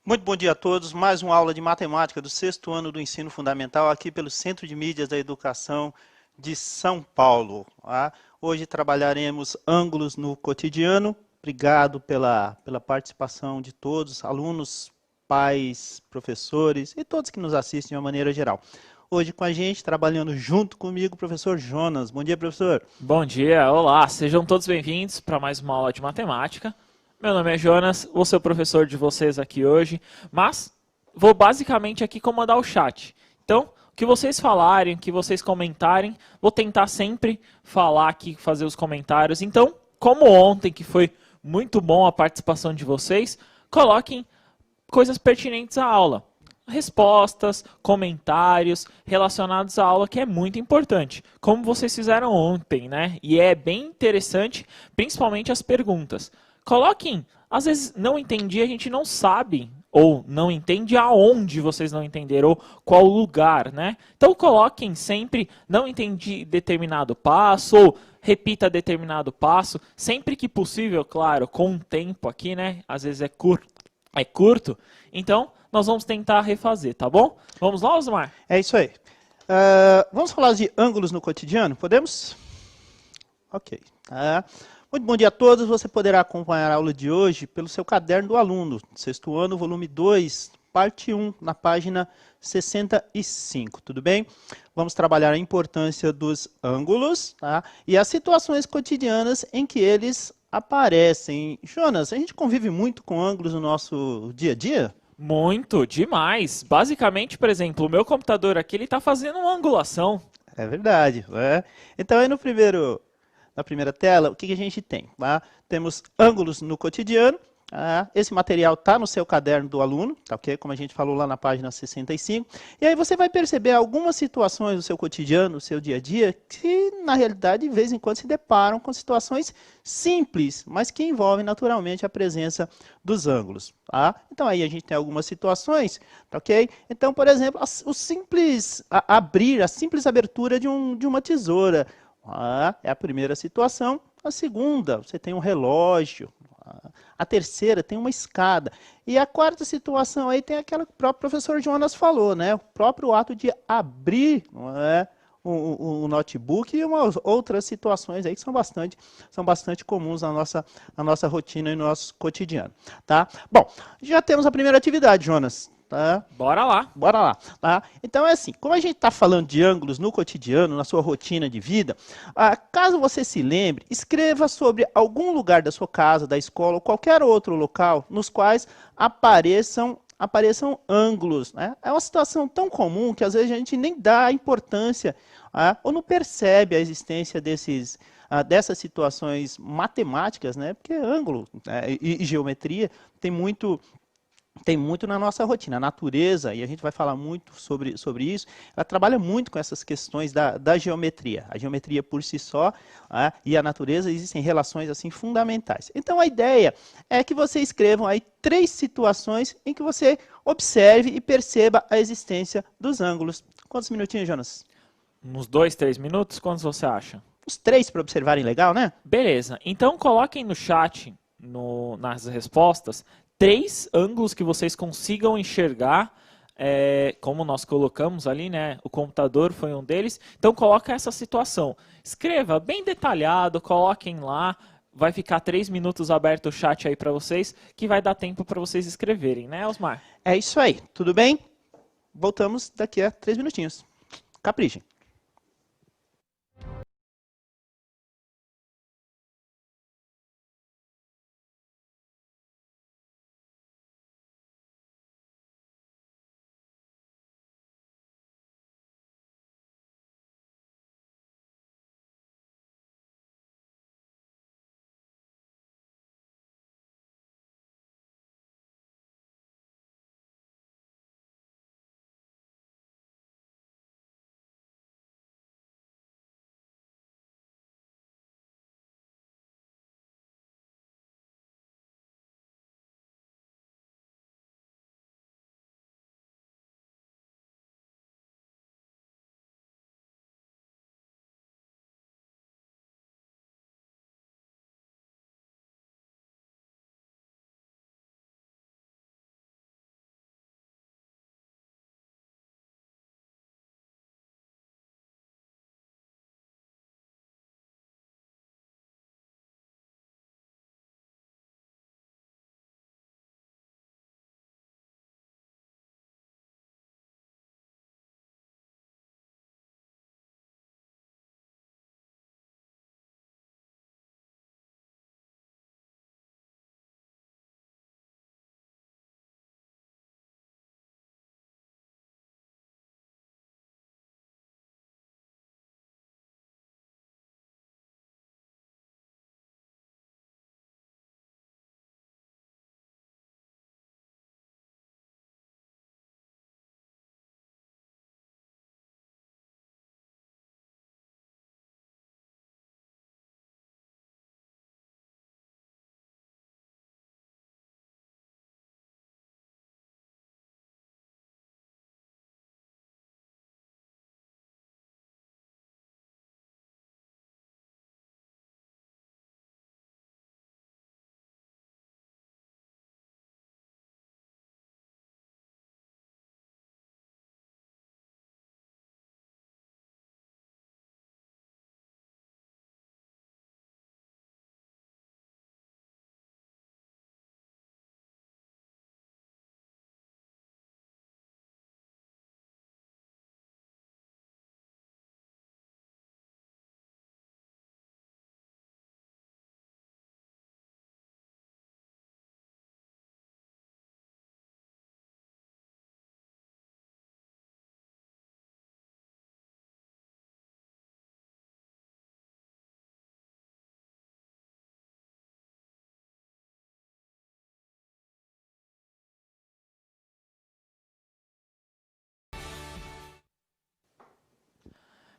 Muito bom dia a todos. Mais uma aula de matemática do sexto ano do ensino fundamental aqui pelo Centro de Mídias da Educação de São Paulo. Tá? Hoje trabalharemos ângulos no cotidiano. Obrigado pela participação de todos, alunos, pais, professores e todos que nos assistem de uma maneira geral. Hoje com a gente, trabalhando junto comigo, o professor Jonas. Bom dia, professor. Bom dia, olá, sejam todos bem-vindos para mais uma aula de matemática. Meu nome é Jonas, vou ser o professor de vocês aqui hoje, mas vou basicamente aqui comandar o chat. Então, o que vocês falarem, o que vocês comentarem, vou tentar sempre falar aqui, fazer os comentários. Então, como ontem, que foi muito bom a participação de vocês, coloquem coisas pertinentes à aula. Respostas, comentários relacionados à aula, que é muito importante, como vocês fizeram ontem, né? E é bem interessante, principalmente as perguntas. Coloquem, às vezes não entendi, a gente não sabe, ou não entende aonde vocês não entenderam, ou qual lugar, né? Então coloquem sempre, não entendi determinado passo, ou repita determinado passo, sempre que possível, claro, com um tempo aqui, né? Às vezes é curto, então nós vamos tentar refazer, tá bom? Vamos lá, Osmar? É isso aí. Vamos falar de ângulos no cotidiano? Podemos? Ok. Tá. Muito bom dia a todos. Você poderá acompanhar a aula de hoje pelo seu caderno do aluno, sexto ano, volume 2, parte 1, na página 65. Tudo bem? Vamos trabalhar a importância dos ângulos, tá? E as situações cotidianas em que eles aparecem. Jonas, a gente convive muito com ângulos no nosso dia a dia? Muito, demais. Basicamente, por exemplo, o meu computador aqui, ele está fazendo uma angulação. É verdade. Né? Então, aí na primeira tela, o que a gente tem? Tá? Temos ângulos no cotidiano. Esse material está no seu caderno do aluno, tá ok? Como a gente falou lá na página 65. E aí você vai perceber algumas situações do seu cotidiano, do seu dia a dia, que na realidade, de vez em quando, se deparam com situações simples, mas que envolvem naturalmente a presença dos ângulos. Tá? Então aí a gente tem algumas situações, tá ok? Então, por exemplo, o simples abrir, a simples abertura de uma tesoura. É a primeira situação. A segunda, você tem um relógio. A terceira tem uma escada. E a quarta situação aí tem aquela que o próprio professor Jonas falou, né? O próprio ato de abrir, não é? O notebook e umas outras situações aí que são bastante comuns na nossa rotina e no nosso cotidiano, tá? Bom, já temos a primeira atividade, Jonas, tá? Bora lá. Bora lá, tá? Então é assim, como a gente está falando de ângulos no cotidiano, na sua rotina de vida, caso você se lembre, escreva sobre algum lugar da sua casa, da escola ou qualquer outro local nos quais apareçam ângulos, né? É uma situação tão comum que às vezes a gente nem dá importância, ou não percebe a existência dessas situações matemáticas, né? Porque ângulo, e geometria tem muito na nossa rotina. A natureza, e a gente vai falar muito sobre isso, ela trabalha muito com essas questões da geometria. A geometria por si só, e a natureza existem relações assim fundamentais. Então a ideia é que você escrevam aí 3 situações em que você observe e perceba a existência dos ângulos. Quantos minutinhos, Jonas? Uns 2, 3 minutos, quantos você acha? Os 3 para observarem legal, né? Beleza, então coloquem no chat, nas respostas, 3 ângulos que vocês consigam enxergar, como nós colocamos ali, né? O computador foi um deles. Então coloca essa situação. Escreva bem detalhado, coloquem lá. Vai ficar 3 minutos aberto o chat aí para vocês, que vai dar tempo para vocês escreverem, né, Osmar? É isso aí. Tudo bem? Voltamos daqui a 3 minutinhos. Caprichem.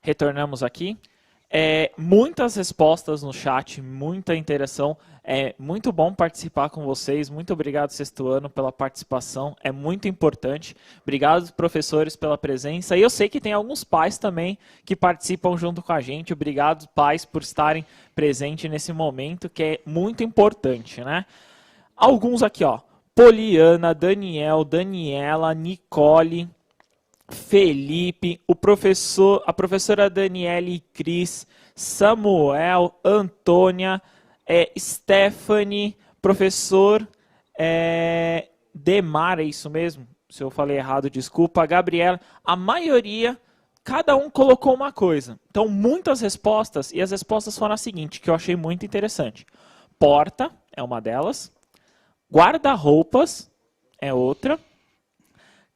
Retornamos aqui. Muitas respostas no chat, muita interação. É muito bom participar com vocês. Muito obrigado, sexto ano, pela participação. É muito importante. Obrigado, professores, pela presença. E eu sei que tem alguns pais também que participam junto com a gente. Obrigado, pais, por estarem presentes nesse momento, que é muito importante, né? Alguns aqui, ó. Poliana, Daniel, Daniela, Nicole, Felipe, a professora Daniele Cris, Samuel, Antônia, Stephanie, professor Demar, é isso mesmo? Se eu falei errado, desculpa. Gabriela, a maioria, cada um colocou uma coisa. Então, muitas respostas, e as respostas foram as seguintes, que eu achei muito interessante. Porta é uma delas. Guarda-roupas é outra.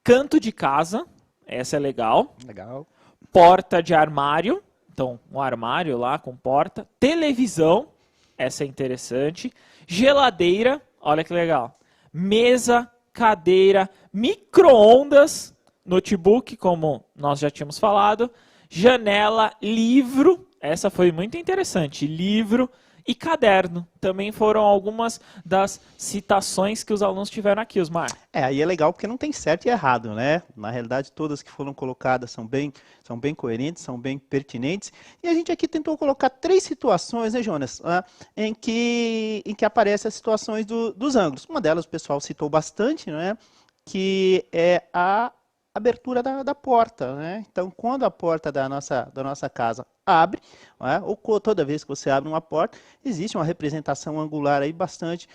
Canto de casa, essa é legal. Legal. Porta de armário, então um armário lá com porta. Televisão, essa é interessante. Geladeira, olha que legal. Mesa, cadeira, micro-ondas, notebook, como nós já tínhamos falado. Janela, livro, essa foi muito interessante. Livro e caderno. Também foram algumas das citações que os alunos tiveram aqui, Osmar. Aí é legal porque não tem certo e errado, né? Na realidade, todas que foram colocadas são bem coerentes, são bem pertinentes. E a gente aqui tentou colocar 3 situações, né, Jonas? Em que aparecem as situações dos ângulos. Uma delas o pessoal citou bastante, né? Que é a abertura da porta, né? Então, quando a porta da nossa casa abre, né? Ou toda vez que você abre uma porta, existe uma representação angular aí bastante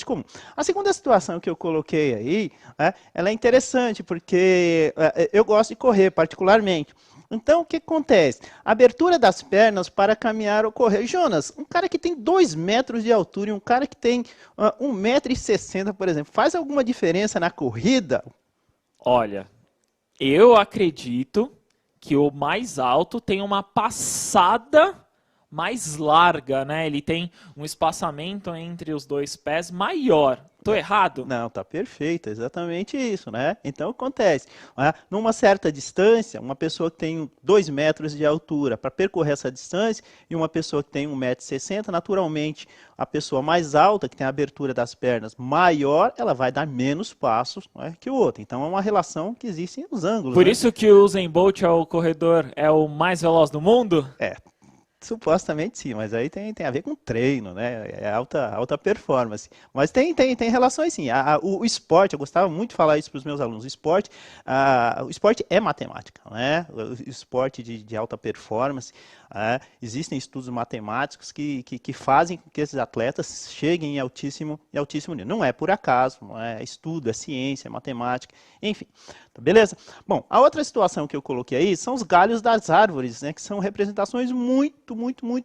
comum. A segunda situação que eu coloquei aí, né? Ela é interessante porque eu gosto de correr particularmente. Então, o que acontece? Abertura das pernas para caminhar ou correr. Jonas, um cara que tem 2 metros de altura e um cara que tem 1,60 m, por exemplo, faz alguma diferença na corrida? Olha, eu acredito que o mais alto tem uma passada mais larga, né? Ele tem um espaçamento entre os 2 pés maior. Tô errado? Não, tá perfeito, é exatamente isso, né? Então acontece, né? Numa certa distância, uma pessoa que tem 2 metros de altura para percorrer essa distância e uma pessoa que tem 1,60 m, naturalmente a pessoa mais alta, que tem a abertura das pernas maior, ela vai dar menos passos, né, que o outro. Então é uma relação que existe nos ângulos. Por né? isso que o Usain Bolt é o corredor, é o mais veloz do mundo? Supostamente sim, mas aí tem a ver com treino, né? É alta performance. Mas tem relações sim. O esporte, eu gostava muito de falar isso para os meus alunos. O esporte é matemática, né? O esporte de alta performance. Existem estudos matemáticos que fazem com que esses atletas cheguem em altíssimo nível. Não é por acaso, não é estudo, é ciência, é matemática, enfim. Beleza? Bom, a outra situação que eu coloquei aí são os galhos das árvores, né? Que são representações muito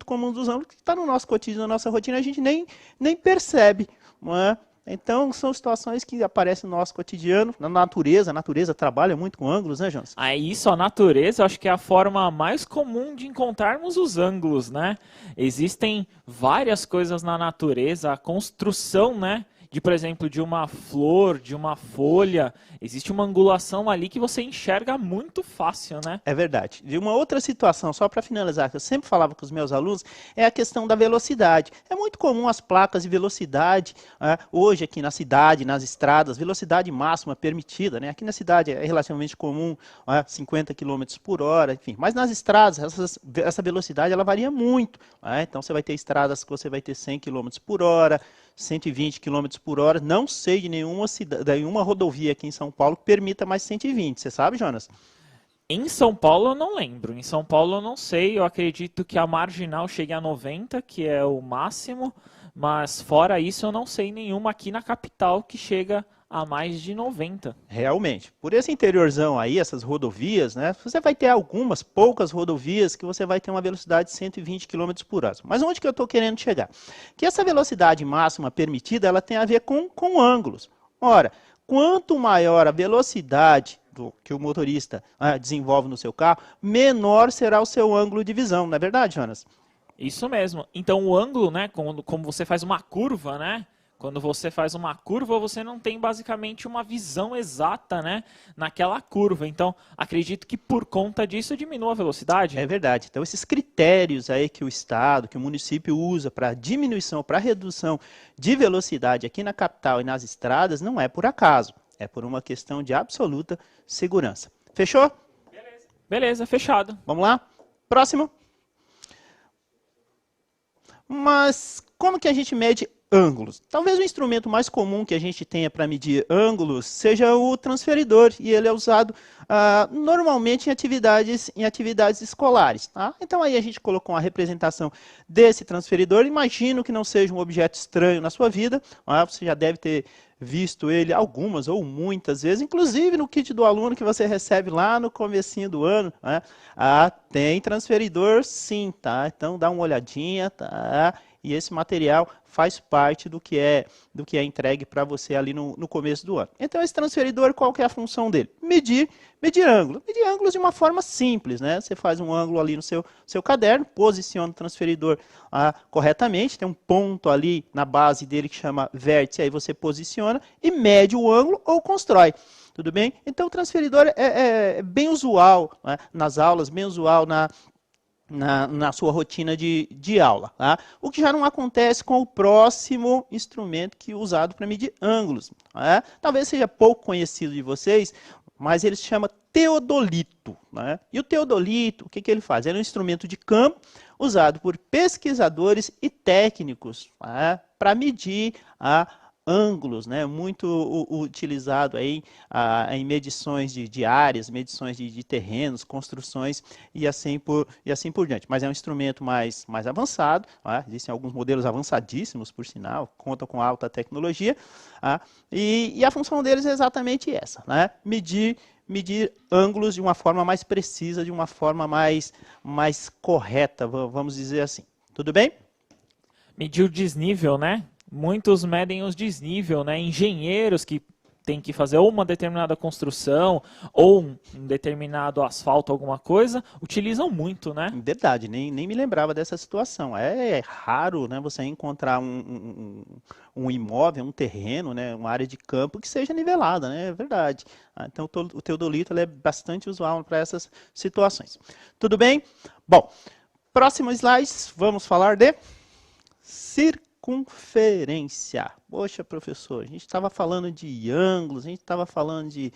comuns dos ângulos, que está no nosso cotidiano, na nossa rotina, a gente nem percebe, não é? Então, são situações que aparecem no nosso cotidiano, na natureza. A natureza trabalha muito com ângulos, né, Jonas? Isso, a natureza, eu acho que é a forma mais comum de encontrarmos os ângulos, né? Existem várias coisas na natureza, a construção, né? Por exemplo, de uma flor, de uma folha, existe uma angulação ali que você enxerga muito fácil, né? É verdade. De uma outra situação, só para finalizar, que eu sempre falava com os meus alunos, é a questão da velocidade. É muito comum as placas de velocidade, hoje aqui na cidade, nas estradas, velocidade máxima permitida, né? Aqui na cidade é relativamente comum, 50 km por hora, enfim. Mas nas estradas, essa velocidade ela varia muito. Então você vai ter estradas que você vai ter 100 km por hora, 120 km por hora. Não sei de nenhuma rodovia aqui em São Paulo que permita mais 120. Você sabe, Jonas? Em São Paulo eu não lembro. Em São Paulo eu não sei. Eu acredito que a marginal chegue a 90, que é o máximo. Mas fora isso eu não sei nenhuma aqui na capital que chega a mais de 90. Realmente. Por esse interiorzão aí, essas rodovias, né? Você vai ter poucas rodovias que você vai ter uma velocidade de 120 km por hora. Mas onde que eu estou querendo chegar? Que essa velocidade máxima permitida, ela tem a ver com ângulos. Ora, quanto maior a velocidade que o motorista desenvolve no seu carro, menor será o seu ângulo de visão. Não é verdade, Jonas? Isso mesmo. Então o ângulo, né, como você faz uma curva, né? Quando você faz uma curva, você não tem basicamente uma visão exata, né, naquela curva. Então, acredito que por conta disso diminua a velocidade. É verdade. Então, esses critérios aí que o Estado, que o município usa para diminuição, para redução de velocidade aqui na capital e nas estradas, não é por acaso. É por uma questão de absoluta segurança. Fechou? Beleza, fechado. Vamos lá? Próximo. Mas como que a gente mede ângulos? Talvez o instrumento mais comum que a gente tenha para medir ângulos seja o transferidor, e ele é usado normalmente em atividades escolares. Tá? Então aí a gente colocou uma representação desse transferidor. Imagino que não seja um objeto estranho na sua vida. Você já deve ter visto ele algumas ou muitas vezes, inclusive no kit do aluno que você recebe lá no comecinho do ano, né? Tem transferidor sim, tá? Então dá uma olhadinha, tá? E esse material faz parte do que é entregue para você ali no começo do ano. Então esse transferidor, qual que é a função dele? Medir ângulo. Medir ângulos de uma forma simples, né? Você faz um ângulo ali no seu caderno, posiciona o transferidor corretamente, tem um ponto ali na base dele que chama vértice, aí você posiciona e mede o ângulo ou constrói. Tudo bem? Então o transferidor é bem usual, né, nas aulas, bem usual na sua rotina de aula. Tá? O que já não acontece com o próximo instrumento que é usado para medir ângulos. Tá? Talvez seja pouco conhecido de vocês, mas ele se chama teodolito. Né? E o teodolito, o que ele faz? Ele é um instrumento de campo usado por pesquisadores e técnicos, tá? Para medir ângulos, né, muito utilizado aí em medições de áreas, medições de terrenos, construções e assim por diante. Mas é um instrumento mais avançado, tá? Existem alguns modelos avançadíssimos, por sinal, contam com alta tecnologia, tá? E a função deles é exatamente essa, né? Medir ângulos de uma forma mais precisa, de uma forma mais correta, vamos dizer assim. Tudo bem? Medir o desnível, né? Muitos medem os desnível, né? Engenheiros que têm que fazer ou uma determinada construção ou um determinado asfalto, alguma coisa, utilizam muito, né? Verdade, nem me lembrava dessa situação. É raro, né, você encontrar um imóvel, um terreno, né, uma área de campo que seja nivelada, né? É verdade. Então o teodolito ele é bastante usual para essas situações. Tudo bem? Bom, próximo slide, vamos falar de circunferência. Poxa, professor, a gente estava falando de ângulos, a gente estava falando de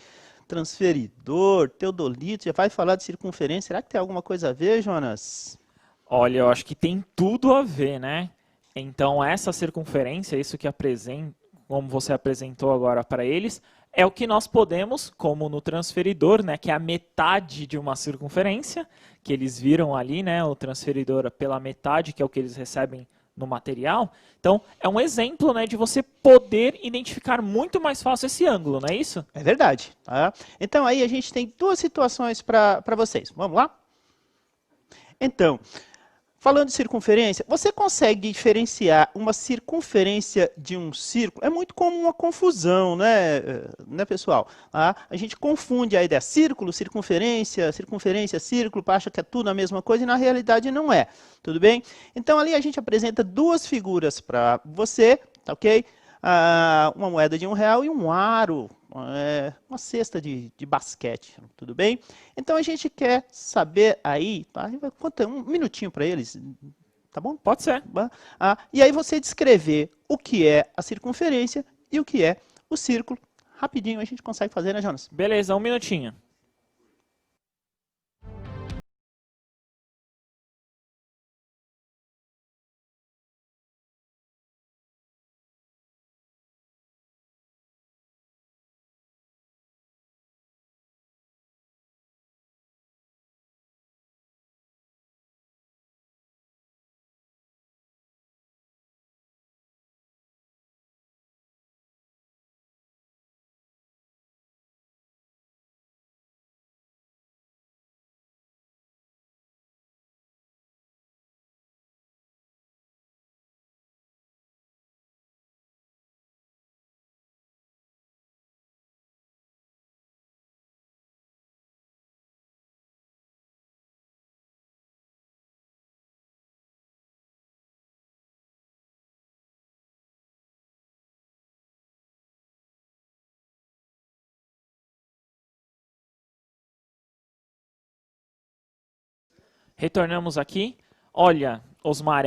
transferidor, teodolito, já vai falar de circunferência. Será que tem alguma coisa a ver, Jonas? Olha, eu acho que tem tudo a ver, né? Então, essa circunferência, isso que apresenta, como você apresentou agora para eles, é o que nós podemos, como no transferidor, né, que é a metade de uma circunferência, que eles viram ali, né, o transferidor pela metade, que é o que eles recebem no material. Então, é um exemplo, né, de você poder identificar muito mais fácil esse ângulo, não é isso? É verdade. Tá? Então aí a gente tem duas situações para vocês. Vamos lá? Então, falando de circunferência, você consegue diferenciar uma circunferência de um círculo? É muito comum uma confusão, né, pessoal? A gente confunde a ideia círculo, circunferência, círculo, acha que é tudo a mesma coisa e na realidade não é. Tudo bem? Então ali a gente apresenta duas figuras para você, tá ok? Uma moeda de R$ 1 e um aro, uma cesta de basquete, tudo bem? Então a gente quer saber aí, tá? A gente vai contar um minutinho para eles, tá bom? Pode ser. E aí você descrever o que é a circunferência e o que é o círculo. Rapidinho a gente consegue fazer, né, Jonas? Beleza, um minutinho. Retornamos aqui. Olha, Osmar,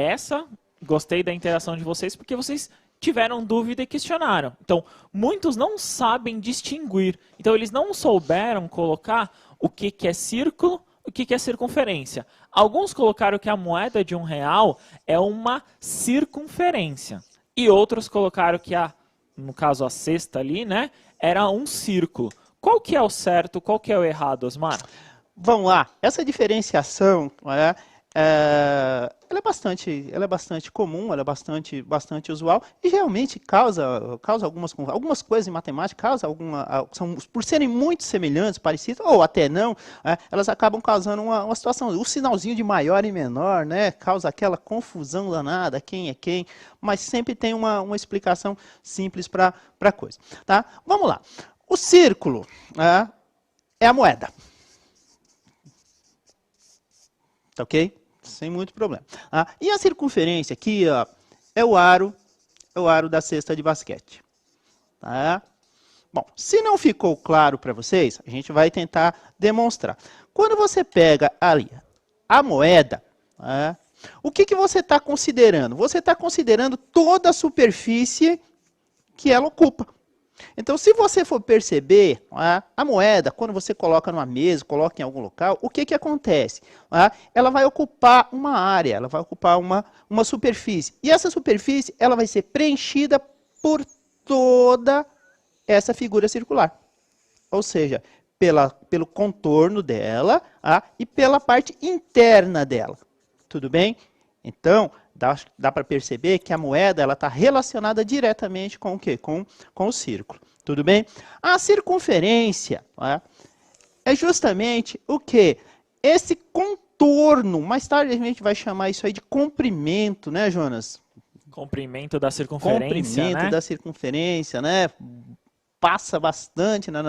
gostei da interação de vocês, porque vocês tiveram dúvida e questionaram. Então, muitos não sabem distinguir. Então, eles não souberam colocar o que é círculo, o que é circunferência. Alguns colocaram que a moeda de R$1 é uma circunferência. E outros colocaram que, no caso, a cesta ali, né, era um círculo. Qual que é o certo, qual que é o errado, Osmar? Vamos lá. Essa diferenciação, né, ela é bastante comum, ela é bastante usual e realmente causa algumas coisas em matemática, por serem muito semelhantes, parecidas, ou até não, elas acabam causando uma situação, o sinalzinho de maior e menor, né, causa aquela confusão danada, quem é quem, mas sempre tem uma explicação simples para a coisa. Tá? Vamos lá. O círculo é a moeda. Tá ok? Sem muito problema. E a circunferência aqui, ó, é o aro da cesta de basquete. Tá? Bom, se não ficou claro para vocês, a gente vai tentar demonstrar. Quando você pega ali a moeda, o que você está considerando? Você está considerando toda a superfície que ela ocupa. Então, se você for perceber, a moeda, quando você coloca numa mesa, coloca em algum local, o que acontece? Ela vai ocupar uma área, ela vai ocupar uma superfície. E essa superfície ela vai ser preenchida por toda essa figura circular. Ou seja, pelo contorno dela e pela parte interna dela. Tudo bem? Então, dá para perceber que a moeda está relacionada diretamente com o quê? Com o círculo. Tudo bem? A circunferência é justamente o quê? Esse contorno. Mais tarde a gente vai chamar isso aí de comprimento, né, Jonas? Comprimento da circunferência, comprimento da circunferência, né? Passa bastante na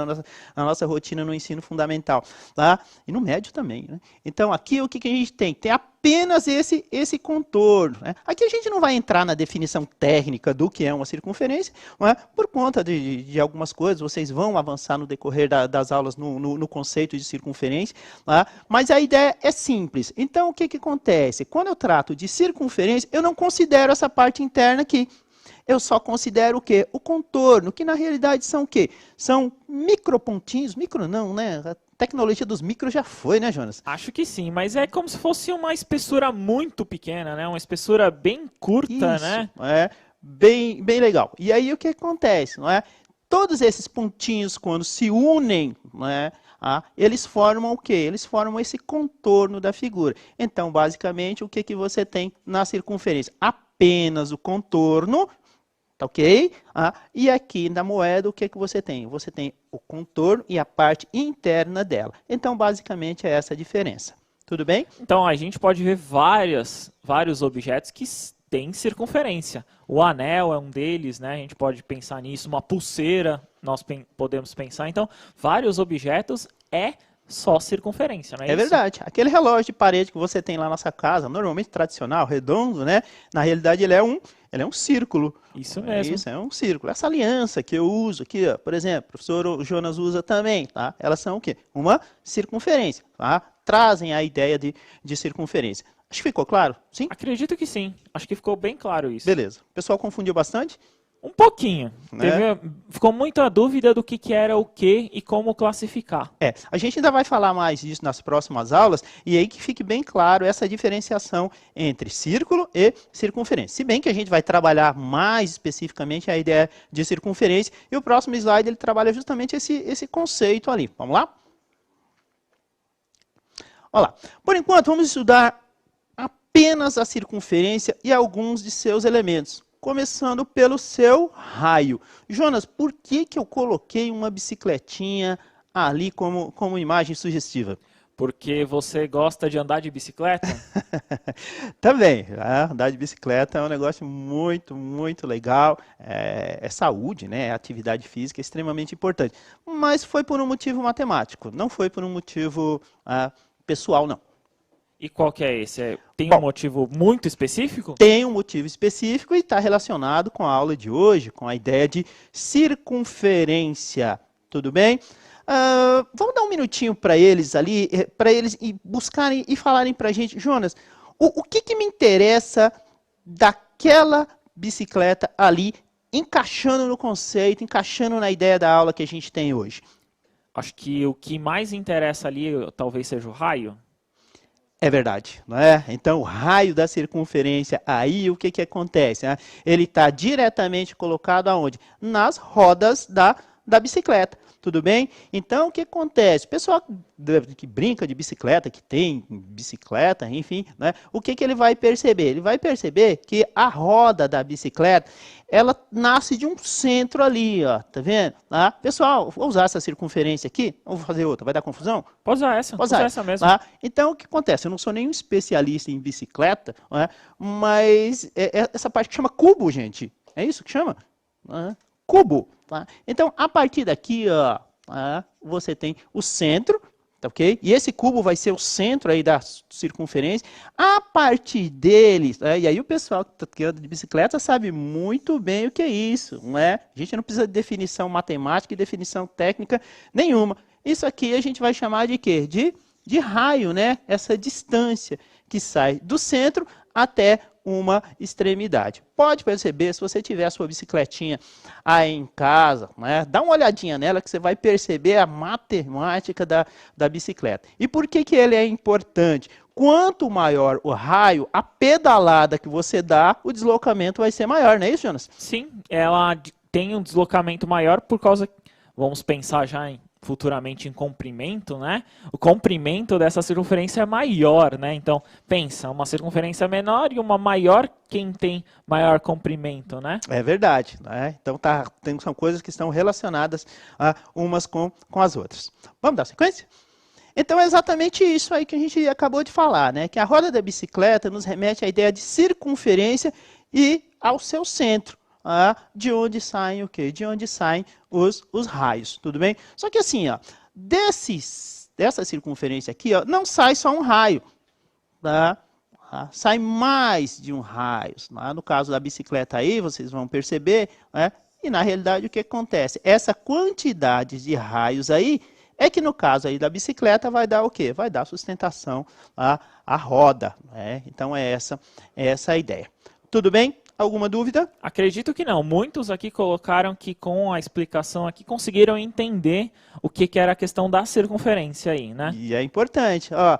nossa rotina no ensino fundamental, tá? E no médio também, né? Então, aqui o que a gente tem? Tem apenas esse contorno, né? Aqui a gente não vai entrar na definição técnica do que é uma circunferência, né? Por conta de algumas coisas, vocês vão avançar no decorrer das aulas no conceito de circunferência, tá? Mas a ideia é simples. Então, o que acontece? Quando eu trato de circunferência, eu não considero essa parte interna aqui. Eu só considero o quê? O contorno, que na realidade são o quê? São micropontinhos, micro não, né? A tecnologia dos micros já foi, né, Jonas? Acho que sim, mas é como se fosse uma espessura muito pequena, né? Uma espessura bem curta, Isso, né? É bem legal. E aí o que acontece, não é? Todos esses pontinhos, quando se unem, não é? Eles formam o quê? Eles formam esse contorno da figura. Então, basicamente, o que você tem na circunferência? Apenas o contorno. Tá ok? E aqui na moeda, o que você tem? Você tem o contorno e a parte interna dela. Então, basicamente, é essa a diferença. Tudo bem? Então, a gente pode ver vários objetos que têm circunferência. O anel é um deles, né? A gente pode pensar nisso. Uma pulseira, nós podemos pensar. Então, vários objetos só circunferência, não é isso? É verdade. Aquele relógio de parede que você tem lá na sua casa, normalmente tradicional, redondo, né? Na realidade, ele é um círculo. Isso mesmo. Isso, é um círculo. Essa aliança que eu uso aqui, ó, por exemplo, o professor Jonas usa também, tá? Elas são o quê? Uma circunferência, tá? Trazem a ideia de circunferência. Acho que ficou claro? Sim? Acredito que sim. Acho que ficou bem claro isso. Beleza. O pessoal confundiu bastante? Um pouquinho. Né? Ficou muita dúvida do que era o que e como classificar. A gente ainda vai falar mais disso nas próximas aulas, e aí que fique bem claro essa diferenciação entre círculo e circunferência. Se bem que a gente vai trabalhar mais especificamente a ideia de circunferência, e o próximo slide ele trabalha justamente esse conceito ali. Vamos lá? Olha lá. Por enquanto, vamos estudar apenas a circunferência e alguns de seus elementos. Começando pelo seu raio. Jonas, por que eu coloquei uma bicicletinha ali como imagem sugestiva? Porque você gosta de andar de bicicleta? Também. Andar de bicicleta é um negócio muito legal. É saúde, né? É atividade física, é extremamente importante. Mas foi por um motivo matemático, não foi por um motivo pessoal, não. E qual que é esse? Tem um motivo muito específico? Tem um motivo específico e está relacionado com a aula de hoje, com a ideia de circunferência. Tudo bem? Vamos dar um minutinho para eles ali, para eles buscarem e falarem para a gente, Jonas, o que me interessa daquela bicicleta ali, encaixando no conceito, encaixando na ideia da aula que a gente tem hoje? Acho que o que mais interessa ali talvez seja o raio. É verdade, não é? Então, o raio da circunferência, aí o que acontece? Né? Ele está diretamente colocado aonde? Nas rodas da bicicleta, tudo bem? Então, o que acontece? O pessoal que brinca de bicicleta, que tem bicicleta, enfim, né? O que ele vai perceber? Ele vai perceber que a roda da bicicleta, ela nasce de um centro ali, ó, tá vendo? Tá? Pessoal, vou usar essa circunferência aqui, ou vou fazer outra, vai dar confusão? Pode usar essa, Pode usar essa mesmo. Tá? Então, o que acontece? Eu não sou nenhum especialista em bicicleta, né? Mas essa parte que chama cubo, gente. É isso que chama? Cubo. Tá? Então, a partir daqui, ó, você tem o centro, tá, ok? E esse cubo vai ser o centro aí da circunferência. A partir deles, e aí o pessoal que anda de bicicleta sabe muito bem o que é isso, não é? A gente não precisa de definição matemática e definição técnica nenhuma. Isso aqui a gente vai chamar de quê? De raio, né? Essa distância que sai do centro até uma extremidade. Pode perceber, se você tiver a sua bicicletinha aí em casa, né, dá uma olhadinha nela que você vai perceber a matemática da bicicleta. E por que ele é importante? Quanto maior o raio, a pedalada que você dá, o deslocamento vai ser maior, não é isso, Jonas? Sim, ela tem um deslocamento maior por causa, vamos pensar já futuramente em comprimento, né? O comprimento dessa circunferência é maior, né? Então, pensa, uma circunferência menor e uma maior, quem tem maior comprimento, né? É verdade, né? Então são coisas que estão relacionadas umas com as outras. Vamos dar sequência? Então é exatamente isso aí que a gente acabou de falar, né? Que a roda da bicicleta nos remete à ideia de circunferência e ao seu centro. De onde saem o quê? De onde saem os raios, tudo bem? Só que assim, ó, dessa circunferência aqui, ó, não sai só um raio, tá? Sai mais de um raio. No caso da bicicleta aí, vocês vão perceber, né? E na realidade o que acontece? Essa quantidade de raios aí é que no caso aí da bicicleta vai dar o quê? Vai dar sustentação à roda, né? Então é essa a ideia. Tudo bem? Alguma dúvida? Acredito que não. Muitos aqui colocaram que com a explicação aqui conseguiram entender o que era a questão da circunferência aí, né? E é importante. Ó,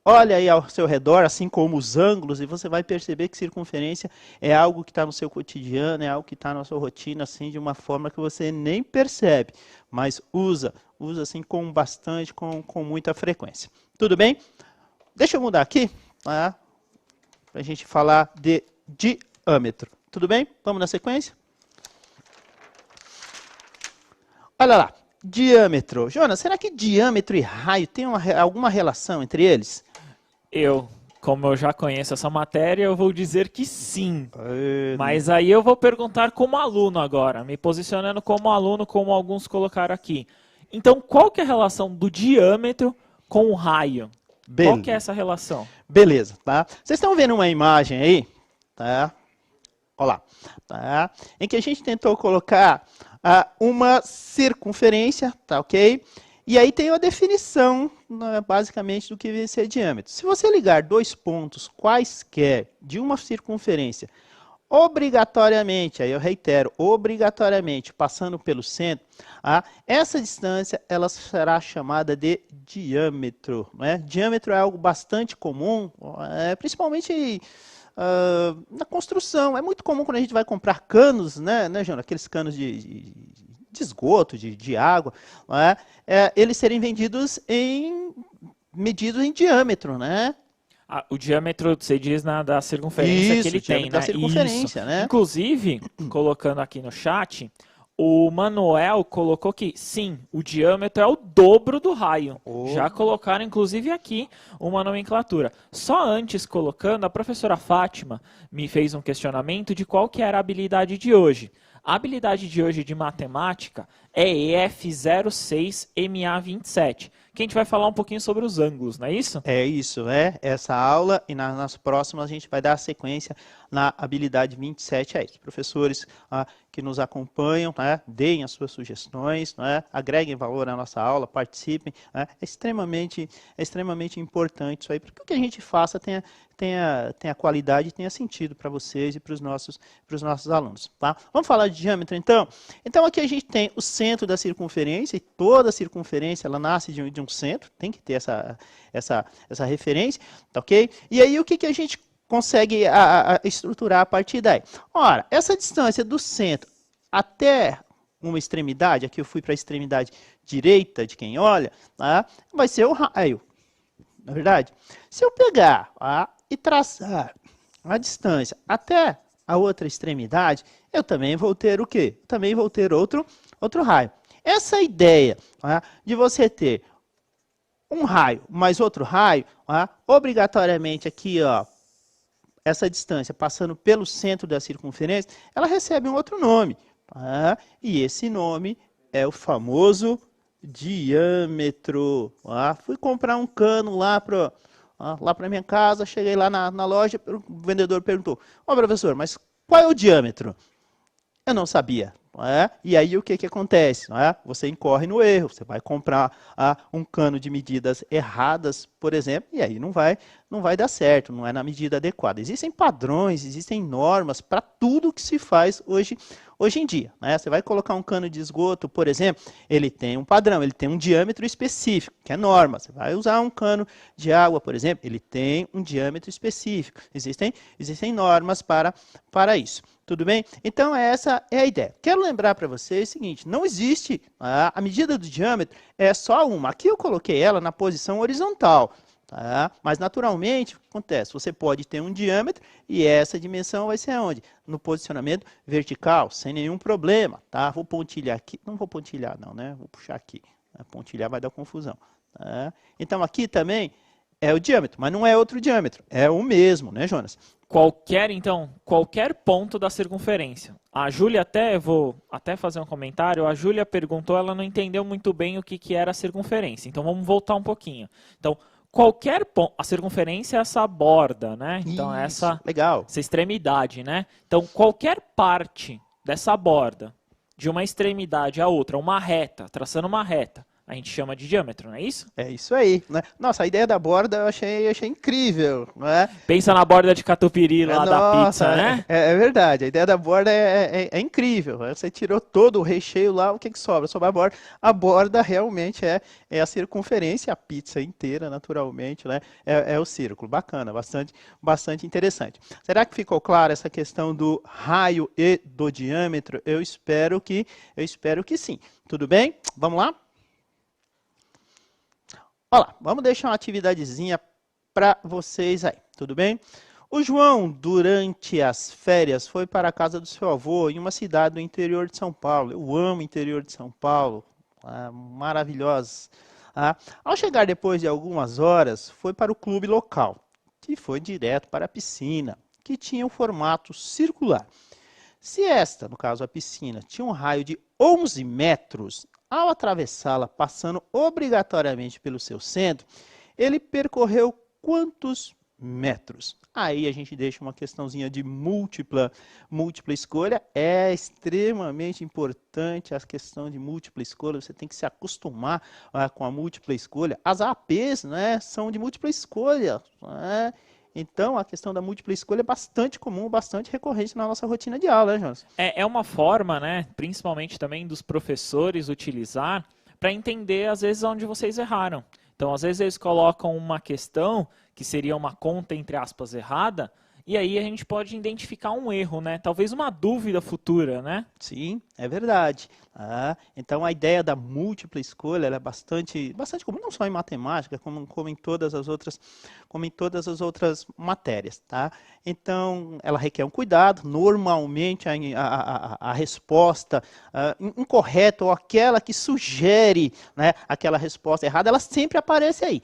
olha aí ao seu redor, assim como os ângulos, e você vai perceber que circunferência é algo que está no seu cotidiano, é algo que está na sua rotina, assim, de uma forma que você nem percebe, mas usa assim com bastante, com muita frequência. Tudo bem? Deixa eu mudar aqui, para a gente falar de diâmetro. Tudo bem? Vamos na sequência? Olha lá, diâmetro. Jonas, será que diâmetro e raio tem alguma relação entre eles? Como eu já conheço essa matéria, eu vou dizer que sim. Mas aí eu vou perguntar como aluno agora, me posicionando como aluno, como alguns colocaram aqui. Então, qual que é a relação do diâmetro com o raio? Beleza. Qual que é essa relação? Beleza, tá? Vocês estão vendo uma imagem aí, tá? Olha lá, tá? Em que a gente tentou colocar uma circunferência, tá ok? E aí tem a definição, né, basicamente, do que vai ser diâmetro. Se você ligar dois pontos quaisquer de uma circunferência, obrigatoriamente, aí eu reitero, obrigatoriamente, passando pelo centro, essa distância ela será chamada de diâmetro. Né? Diâmetro é algo bastante comum, principalmente na construção. É muito comum quando a gente vai comprar canos, né, Jonas? Aqueles canos de esgoto, de água, eles serem vendidos medidos em diâmetro, né? O diâmetro, você diz, da circunferência isso, que ele tem, né? Da circunferência, né? Inclusive, colocando aqui no chat, o Manuel colocou que, sim, o diâmetro é o dobro do raio. Já colocaram, inclusive, aqui uma nomenclatura. Só antes colocando, a professora Fátima me fez um questionamento de qual que era a habilidade de hoje. A habilidade de hoje de matemática é EF06MA27, que a gente vai falar um pouquinho sobre os ângulos, não é isso? É isso, essa aula, e nas próximas a gente vai dar a sequência na habilidade 27 a isso. Professores que nos acompanham, deem as suas sugestões, agreguem valor na nossa aula, participem. É extremamente importante isso aí, para que o que a gente faça tenha qualidade e tenha sentido para vocês e para os nossos alunos. Tá? Vamos falar de diâmetro, então? Então, aqui a gente tem o centro da circunferência, e toda a circunferência ela nasce de um centro, tem que ter essa referência, tá ok? E aí, o que a gente consegue estruturar a partir daí? Ora, essa distância do centro até uma extremidade, aqui eu fui para a extremidade direita de quem olha, vai ser o raio, na verdade. Se eu pegar e traçar a distância até a outra extremidade, eu também vou ter o quê? Também vou ter outro raio. Essa ideia de você ter um raio mais outro raio, obrigatoriamente aqui, essa distância passando pelo centro da circunferência, ela recebe um outro nome. E esse nome é o famoso diâmetro. Fui comprar um cano lá para minha casa, cheguei lá na loja, o vendedor perguntou: "Ó, professor, mas qual é o diâmetro?" Eu não sabia. E aí o que acontece? Você incorre no erro, você vai comprar um cano de medidas erradas, por exemplo, e aí não vai dar certo, não é na medida adequada. Existem padrões, existem normas para tudo que se faz hoje em dia. Você vai colocar um cano de esgoto, por exemplo, ele tem um padrão, ele tem um diâmetro específico, que é norma. Você vai usar um cano de água, por exemplo, ele tem um diâmetro específico. Existem normas para isso. Tudo bem? Então, essa é a ideia. Quero lembrar para vocês o seguinte: não existe a medida do diâmetro, é só uma. Aqui eu coloquei ela na posição horizontal. Mas, naturalmente, o que acontece? Você pode ter um diâmetro e essa dimensão vai ser onde? No posicionamento vertical, sem nenhum problema. Vou pontilhar aqui. Não vou pontilhar, não, né? Vou puxar aqui. Pontilhar vai dar confusão. Então, aqui também é o diâmetro, mas não é outro diâmetro. É o mesmo, né, Jonas? Qualquer ponto da circunferência. A Júlia vou fazer um comentário, a Júlia perguntou, ela não entendeu muito bem o que era a circunferência. Então, vamos voltar um pouquinho. Então, qualquer ponto, a circunferência é essa borda, né? Então, Isso, legal. Essa extremidade, né? Então, qualquer parte dessa borda, de uma extremidade à outra, uma reta, traçando uma reta, a gente chama de diâmetro, não é isso? É isso aí, né? Nossa, a ideia da borda eu achei incrível, não é? Pensa na borda de catupiry lá da pizza, né? É verdade, a ideia da borda é incrível. Você tirou todo o recheio lá, o que sobra? Sobra a borda. A borda realmente é a circunferência, a pizza inteira, naturalmente, né? É o círculo. Bacana, bastante interessante. Será que ficou clara essa questão do raio e do diâmetro? Eu espero que sim. Tudo bem? Vamos lá? Olha lá, vamos deixar uma atividadezinha para vocês aí, tudo bem? O João, durante as férias, foi para a casa do seu avô em uma cidade do interior de São Paulo. Eu amo o interior de São Paulo, maravilhosos. Ao chegar depois de algumas horas, foi para o clube local, que foi direto para a piscina, que tinha um formato circular. Se esta, no caso a piscina, tinha um raio de 11 metros, ao atravessá-la passando obrigatoriamente pelo seu centro, ele percorreu quantos metros? Aí a gente deixa uma questãozinha de múltipla escolha. É extremamente importante a questão de múltipla escolha. Você tem que se acostumar com a múltipla escolha. As APs, né, são de múltipla escolha, né? Então, a questão da múltipla escolha é bastante comum, bastante recorrente na nossa rotina de aula, né, Jonas? É uma forma, né, principalmente também dos professores utilizar para entender, às vezes, onde vocês erraram. Então, às vezes, eles colocam uma questão que seria uma conta, entre aspas, errada, e aí a gente pode identificar um erro, né? Talvez uma dúvida futura, né? Sim, é verdade. Então a ideia da múltipla escolha ela é bastante comum, não só em matemática, como em todas as outras matérias, tá? Então ela requer um cuidado. Normalmente a resposta incorreta ou aquela que sugere, né, aquela resposta errada, ela sempre aparece aí.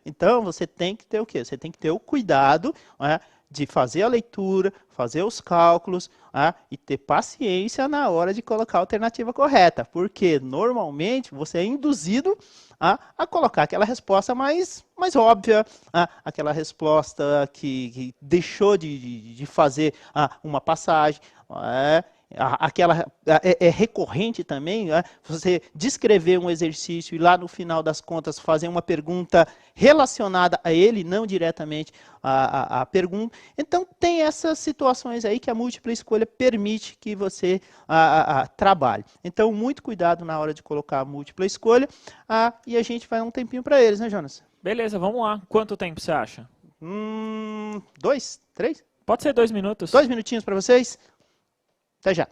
Então você tem que ter o quê? Você tem que ter o cuidado, né, de fazer a leitura, fazer os cálculos, e ter paciência na hora de colocar a alternativa correta, porque normalmente você é induzido a colocar aquela resposta mais óbvia, aquela resposta que deixou de fazer uma passagem, é recorrente também, você descrever um exercício e lá no final das contas fazer uma pergunta relacionada a ele, não diretamente à pergunta. Então tem essas situações aí que a múltipla escolha permite que você trabalhe. Então muito cuidado na hora de colocar a múltipla escolha, e a gente vai dar um tempinho para eles, né, Jonas? Beleza, vamos lá. Quanto tempo você acha? 2, 3? Pode ser 2 minutos. 2 minutinhos para vocês. Até já.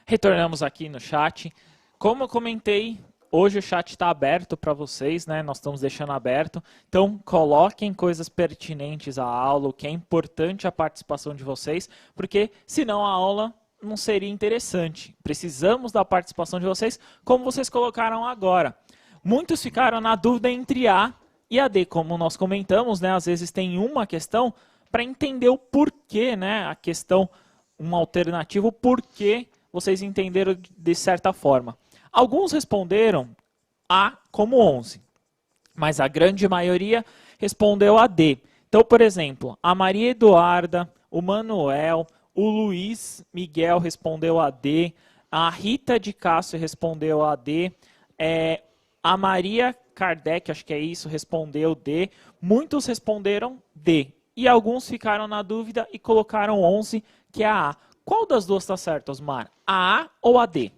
Retornamos aqui no chat. Como eu comentei, hoje o chat está aberto para vocês, né? Nós estamos deixando aberto. Então, coloquem coisas pertinentes à aula, o que é importante a participação de vocês, porque senão a aula não seria interessante. Precisamos da participação de vocês, como vocês colocaram agora. Muitos ficaram na dúvida entre A e a D, como nós comentamos, né? Às vezes tem uma questão para entender o porquê, né? A questão, uma alternativa, o porquê vocês entenderam de certa forma. Alguns responderam A como 11, mas a grande maioria respondeu a D. Então, por exemplo, a Maria Eduarda, o Manuel, o Luiz Miguel respondeu a D, a Rita de Castro respondeu a D, a Maria Kardec, acho que é isso, respondeu D. Muitos responderam D. E alguns ficaram na dúvida e colocaram 11, que é a A. Qual das duas está certo, Osmar? A A ou a D?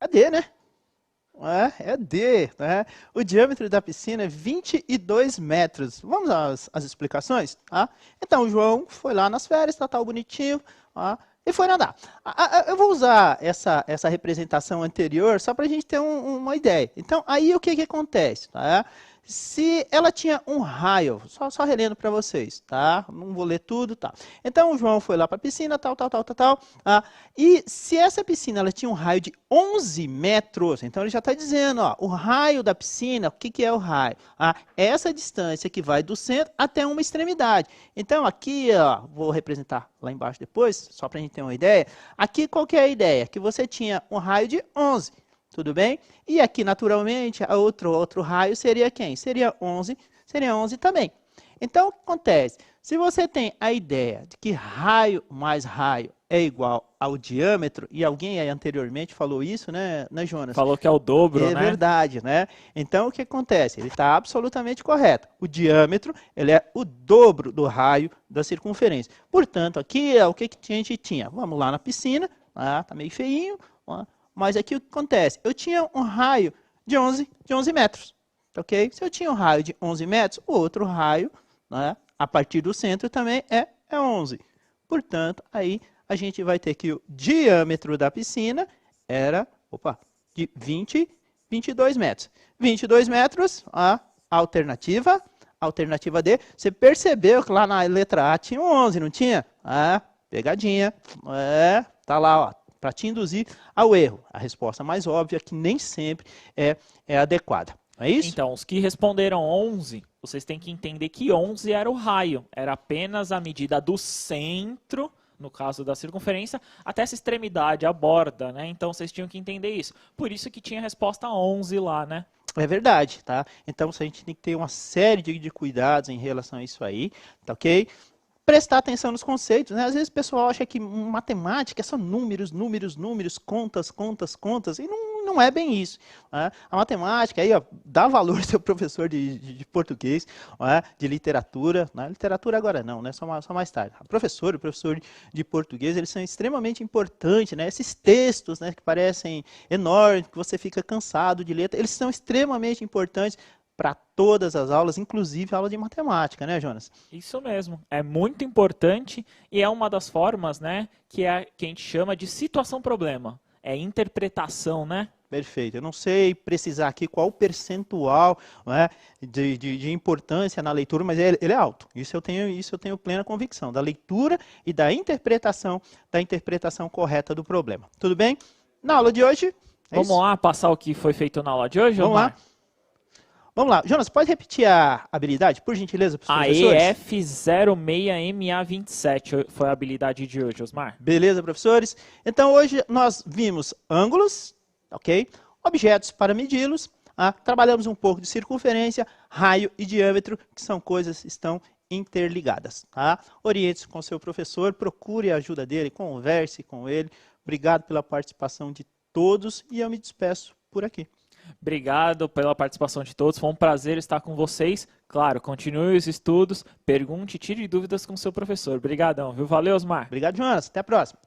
É D, né? É D, né? O diâmetro da piscina é 22 metros. Vamos às explicações? Então, o João foi lá nas férias, tal, bonitinho, e foi nadar. Eu vou usar essa representação anterior só para a gente ter uma ideia. Então, aí o que acontece? Se ela tinha um raio, só relendo para vocês, tá? Não vou ler tudo, tá? Então, o João foi lá para a piscina, tal. E se essa piscina ela tinha um raio de 11 metros, então ele já está dizendo, o raio da piscina, o que é o raio? Essa distância que vai do centro até uma extremidade. Então, aqui, vou representar lá embaixo depois, só para a gente ter uma ideia. Aqui, qual que é a ideia? Que você tinha um raio de 11. Tudo bem? E aqui, naturalmente, outro raio seria quem? Seria 11 também. Então, o que acontece? Se você tem a ideia de que raio mais raio é igual ao diâmetro, e alguém aí anteriormente falou isso, né, Jonas? Falou que é o dobro, É né? verdade, né? Então, o que acontece? Ele está absolutamente correto. O diâmetro, ele é o dobro do raio da circunferência. Portanto, aqui é o que a gente tinha. Vamos lá na piscina, tá meio feinho, mas aqui o que acontece? Eu tinha um raio de 11 metros, ok? Se eu tinha um raio de 11 metros, o outro raio, né, a partir do centro também é 11. Portanto, aí a gente vai ter que o diâmetro da piscina era, de 22 metros. 22 metros, a alternativa D. Você percebeu que lá na letra A tinha 11, não tinha? Pegadinha. Tá lá, ó, para te induzir ao erro. A resposta mais óbvia, que nem sempre é adequada. Não é isso? Então, os que responderam 11, vocês têm que entender que 11 era o raio. Era apenas a medida do centro, no caso da circunferência, até essa extremidade, a borda, né? Então, vocês tinham que entender isso. Por isso que tinha a resposta 11 lá, né? É verdade, tá? Então, a gente tem que ter uma série de cuidados em relação a isso aí, tá ok? Prestar atenção nos conceitos, né? Às vezes o pessoal acha que matemática é só números, contas, e não é bem isso. Né? A matemática, aí, ó, dá valor ao seu professor de português, né? De literatura, né? Literatura agora não, né? Só mais tarde. O professor de português, eles são extremamente importantes, né? Esses textos, né, que parecem enormes, que você fica cansado de ler, eles são extremamente importantes para todas as aulas, inclusive a aula de matemática, né, Jonas? Isso mesmo. É muito importante e é uma das formas, né, que a gente chama de situação-problema. É interpretação, né? Perfeito. Eu não sei precisar aqui qual o percentual, né, de importância na leitura, mas ele é alto. Isso eu tenho plena convicção, da leitura e da interpretação correta do problema. Tudo bem? Na aula de hoje, Vamos lá passar o que foi feito na aula de hoje, Vamos Omar? lá. Vamos lá. Jonas, pode repetir a habilidade, por gentileza, para os A professores? EF06MA27 foi a habilidade de hoje, Osmar. Beleza, professores? Então, hoje nós vimos ângulos, ok? Objetos para medi-los. Trabalhamos um pouco de circunferência, raio e diâmetro, que são coisas que estão interligadas. Tá? Oriente-se com seu professor, procure a ajuda dele, converse com ele. Obrigado pela participação de todos e eu me despeço por aqui. Obrigado pela participação de todos, foi um prazer estar com vocês. Claro, continue os estudos, pergunte, tire dúvidas com o seu professor. Obrigadão, viu? Valeu, Osmar. Obrigado, Jonas. Até a próxima.